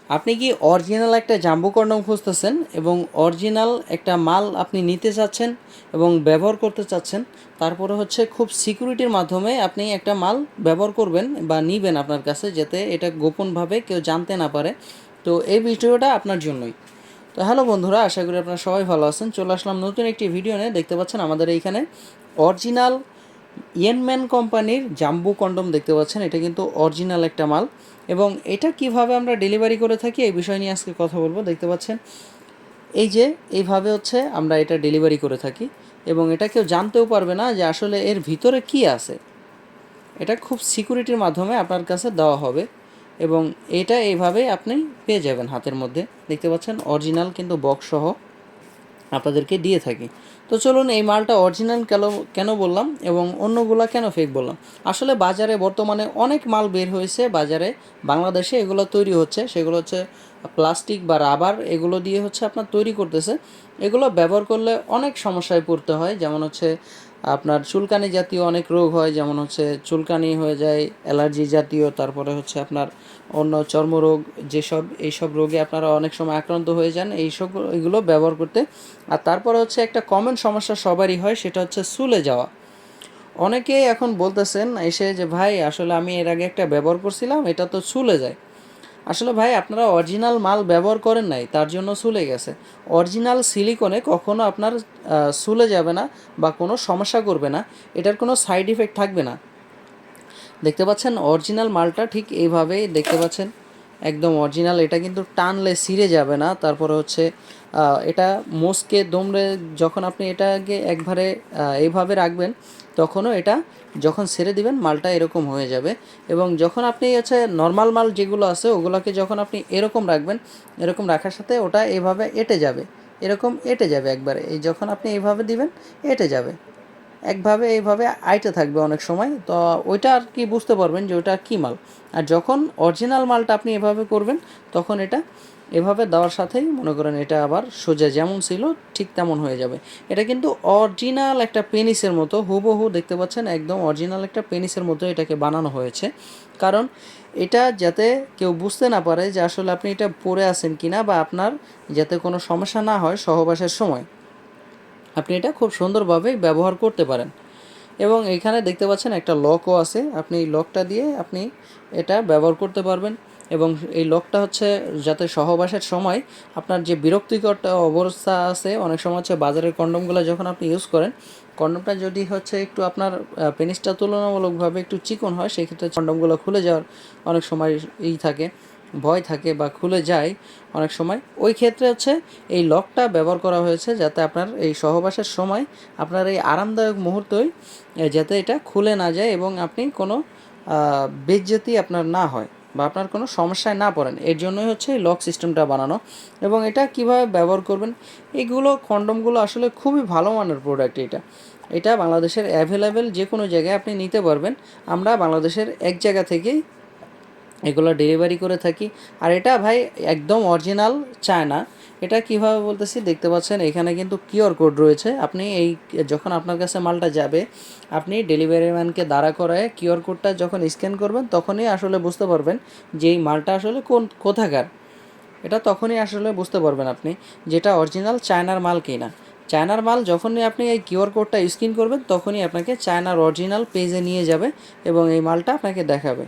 আপনি কি অরিজিনাল একটা জাম্বো কন্ডম খুঁজতেছেন এবং অরিজিনাল একটা মাল আপনি নিতে চাচ্ছেন এবং ব্যবহার করতে চাচ্ছেন, তারপরে হচ্ছে খুব সিকিউরিটির মাধ্যমে আপনি একটা মাল ব্যবহার করবেন বা নিবেন আপনার কাছে, যাতে এটা গোপনভাবে কেউ জানতে না পারে। তো এই ভিডিওটা আপনার জন্যই। তো হ্যালো বন্ধুরা, আশা করি আপনারা সবাই ভালো আছেন। চলে আসলাম নতুন একটি ভিডিও নিয়ে। দেখতে পাচ্ছেন আমাদের এইখানে অরিজিনাল ইয়েনম্যান কোম্পানির জাম্বো কন্ডম দেখতে পাচ্ছেন। এটা কিন্তু অরিজিনাল একটা মাল এবং এটা কিভাবে আমরা ডেলিভারি করে থাকি এই বিষয় নিয়ে আজকে কথা বলবো। দেখতে পাচ্ছেন এই যে এইভাবে হচ্ছে আমরা এটা ডেলিভারি করে থাকি এবং এটা কেউ জানতেও পারবে না যে আসলে এর ভিতরে কি আছে। এটা খুব সিকিউরিটির মাধ্যমে আপনার কাছে দেওয়া হবে এবং এটা এইভাবে আপনি পেয়ে যাবেন হাতের মধ্যে। দেখতে পাচ্ছেন অরিজিনাল কিন্তু বক্স সহ আপনাদেরকে দিয়ে থাকি। তো চলুন, এই মালটা অরিজিনাল কেন বললাম এবং অন্যগুলা কেন ফেক বললাম। আসলে বাজারে বর্তমানে অনেক মাল বের হয়েছে বাজারে, বাংলাদেশে এগুলো তৈরি হচ্ছে। সেগুলো হচ্ছে প্লাস্টিক বা রাবার, এগুলো দিয়ে হচ্ছে আপনার তৈরি করতেছে। এগুলো ব্যবহার করলে অনেক সমস্যায় পড়তে হয়, যেমন হচ্ছে আপনার চুলকানি জাতীয় অনেক রোগ হয়, যেমন হচ্ছে চুলকানি হয়ে যায়, অ্যালার্জি জাতীয়, তারপরে হচ্ছে আপনার অন্য চর্মরোগ, এইসব রোগে আপনারা অনেক সময় আক্রান্ত হয়ে যান এগুলো ব্যবহার করতে। আর তারপরে হচ্ছে একটা কমন সমস্যা সবারই হয়, সেটা হচ্ছে চুলে যাওয়া। অনেকেই এখন বলতেছেন এসে যে ভাই আসলে আমি এর আগে একটা ব্যবহার করছিলাম, এটা তো চুলে যায়। আসলে ভাই আপনারা অরিজিনাল মাল ব্যবহার করেন নাই, তার জন্য চুলে গেছে। অরিজিনাল সিলিকনে কখনো আপনার চুলে যাবে না বা কোনো সমস্যা করবে না, এটার কোনো সাইড ইফেক্ট থাকবে না। দেখতে পাচ্ছেন অরিজিনাল মালটা ঠিক এইভাবেই দেখতে পাচ্ছেন, একদম অরিজিনাল। এটা কিন্তু টানলে ছিঁড়ে যাবে না। তারপরে হচ্ছে এটা মোচকে দুমড়ে যখন আপনি এটাকে একবারে এইভাবে রাখবেন, তখনও এটা যখন ছেড়ে দিবেন মালটা এরকম হয়ে যাবে। এবং যখন আপনি হচ্ছে নর্মাল মাল যেগুলো আছে ওগুলোকে যখন আপনি এরকম রাখবেন, এরকম রাখার সাথে ওটা এভাবে এঁটে যাবে, এরকম এঁটে যাবে একবারে। এই যখন আপনি এইভাবে দিবেন এঁটে যাবে একভাবে, এইভাবে আইটে থাকবে অনেক সময়। তো ওইটা আর কি বুঝতে পারবেন যে ওইটা কী মাল। আর যখন অরিজিনাল মালটা আপনি এভাবে করবেন, তখন এটা এভাবে দেওয়ার সাথেই মনে করেন এটা আবার সোজা যেমন ছিল ঠিক তেমন হয়ে যাবে। এটা কিন্তু অরিজিনাল একটা পেনিসের মতো হুবহু, দেখতে পাচ্ছেন একদম অরিজিনাল একটা পেনিসের মতো এটাকে বানানো হয়েছে। কারণ এটা যাতে কেউ বুঝতে না পারে যে আসলে আপনি এটা পরে আছেন কিনা, বা আপনার যাতে কোনো সমস্যা না হয় সহবাসের সময়, আপনি এটা খুব সুন্দরভাবে ব্যবহার করতে পারেন। এবং এইখানে দেখতে পাচ্ছেন একটা লকও আছে, আপনি এই লকটা দিয়ে আপনি এটা ব্যবহার করতে পারবেন। এবং এই লকটা হচ্ছে যাতে সহবাসের সময় আপনার যে বিরক্তিকর অবস্থা আছে, অনেক সময় হচ্ছে বাজারের কন্ডমগুলো যখন আপনি ইউজ করেন, কন্ডমটা যদি হচ্ছে একটু আপনার পেনিসটা তুলনামূলকভাবে একটু চিকন হয়, সেই ক্ষেত্রে কন্ডমগুলো খুলে যাওয়ার অনেক সময় থাকে, ভয় থাকে বা খুলে যায় অনেক সময়। ওই ক্ষেত্রে হচ্ছে এই লকটা ব্যবহার করা হয়েছে, যাতে আপনার এই সহবাসের সময় আপনার এই আরামদায়ক মুহূর্তই যাতে এটা খুলে না যায় এবং আপনি কোনো বেইজ্জতি আপনার না হয় বা আপনার কোনো সমস্যায় না পড়েন। এর জন্যই হচ্ছে এই লক সিস্টেমটা বানানো। এবং এটা কিভাবে ব্যবহার করবেন, এগুলো কন্ডমগুলো আসলে খুবই ভালো মানের প্রোডাক্ট। এটা বাংলাদেশের অ্যাভেলেবেল যে কোনো জায়গায় আপনি নিতে পারবেন। আমরা বাংলাদেশের এক জায়গা থেকেই এগুলো ডেলিভারি করে থাকি। আর এটা ভাই একদম অরিজিনাল চায়না। এটা কিভাবে বলতেছি, দেখতে পাচ্ছেন এখানে কিন্তু কিউআর কোড রয়েছে। আপনি এই যখন আপনার কাছে মালটা যাবে, আপনি ডেলিভারি ম্যানকে দাঁড়া করায় কিউআর কোডটা যখন স্ক্যান করবেন, তখনই আসলে বুঝতে পারবেন যে এই মালটা আসলে কোথাকার। এটা তখনই আসলে বুঝতে পারবেন আপনি যেটা অরিজিনাল চায়নার মাল কিনা। চায়নার মাল যখনই আপনি এই কিউআর কোডটা স্ক্যান করবেন, তখনই আপনাকে চায়নার অরিজিনাল পেজে নিয়ে যাবে এবং এই মালটা আপনাকে দেখাবে।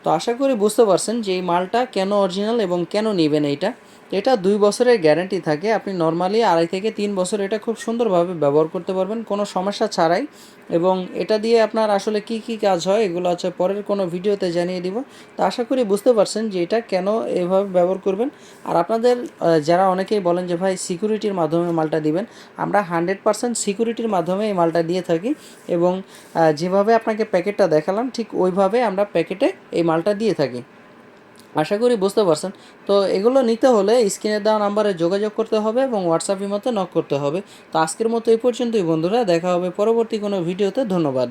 তো আশা করি বুঝতে পারছেন যে এই মালটা কেন অরিজিনাল এবং কেন নেবেন এইটা। এটা 2 বছরের গ্যারান্টি থাকে। আপনি নর্মালি 2.5 থেকে 3 বছর এটা খুব সুন্দরভাবে ব্যবহার করতে পারবেন কোনো সমস্যা ছাড়াই। এবং এটা দিয়ে আপনার আসলে কি কি কাজ হয় এগুলো হচ্ছে পরের কোনো ভিডিওতে জানিয়ে দিব। তো আশা করি বুঝতে পারছেন যে এটা কেন এভাবে ব্যবহার করবেন। আর আপনাদের যারা অনেকেই বলেন যে ভাই সিকিউরিটির মাধ্যমে মালটা দিবেন, আমরা 100% সিকিউরিটির মাধ্যমে এই মালটা দিয়ে থাকি। এবং যেভাবে আপনাকে প্যাকেটটা দেখালাম ঠিক ওইভাবে আমরা প্যাকেটে এই মালটা দিয়ে থাকি। আশা করি বুঝতে পারছেন। তো এগুলো নিতে হলে স্ক্রিনে দেওয়া নাম্বারে যোগাযোগ করতে হবে এবং হোয়াটসঅ্যাপ ইমোতে নক করতে হবে। তো আজকের মতো এই পর্যন্তই বন্ধুরা, দেখা হবে পরবর্তী কোনো ভিডিওতে। ধন্যবাদ।